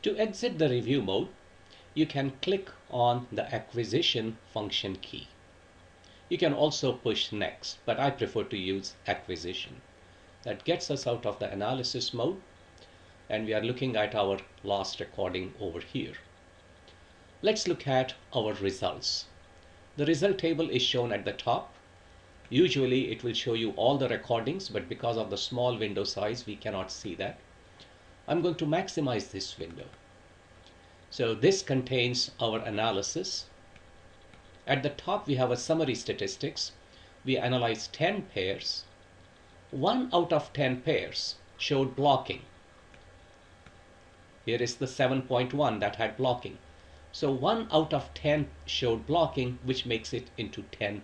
To exit the review mode, you can click on the acquisition function key. You can also push next, but I prefer to use acquisition. That gets us out of the analysis mode, and we are looking at our last recording over here. Let's look at our results. The result table is shown at the top. Usually it will show you all the recordings, but because of the small window size, we cannot see that. I'm going to maximize this window. So this contains our analysis. At the top, we have a summary statistics. We analyzed 10 pairs. 1 out of 10 pairs showed blocking. Here is the 7.1 that had blocking. So 1 out of 10 showed blocking, which makes it into 10%.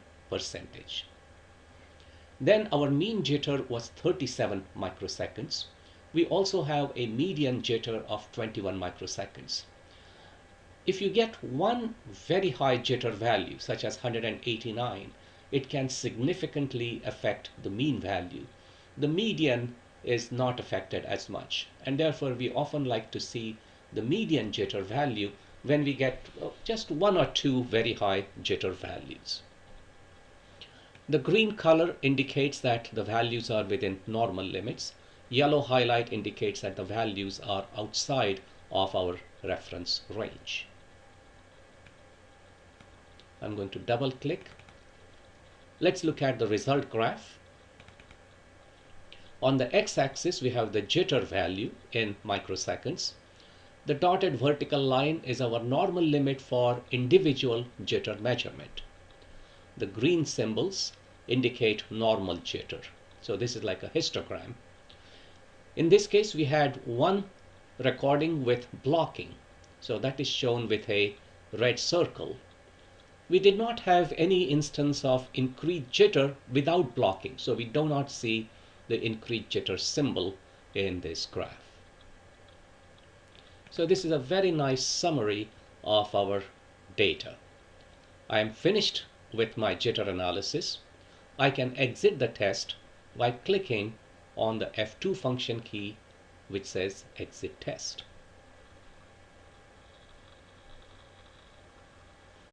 Then our mean jitter was 37 microseconds. We also have a median jitter of 21 microseconds. If you get one very high jitter value, such as 189, it can significantly affect the mean value. The median is not affected as much, and therefore we often like to see the median jitter value when we get just 1 or 2 very high jitter values. The green color indicates that the values are within normal limits. Yellow highlight indicates that the values are outside of our reference range. I'm going to double click. Let's look at the result graph. On the x-axis, we have the jitter value in microseconds. The dotted vertical line is our normal limit for individual jitter measurement. The green symbols indicate normal jitter. So this is like a histogram. In this case, we had one recording with blocking. So that is shown with a red circle. We did not have any instance of increased jitter without blocking. So we do not see the increased jitter symbol in this graph. So this is a very nice summary of our data. I am finished with my jitter analysis. I can exit the test by clicking on the F2 function key, which says exit test.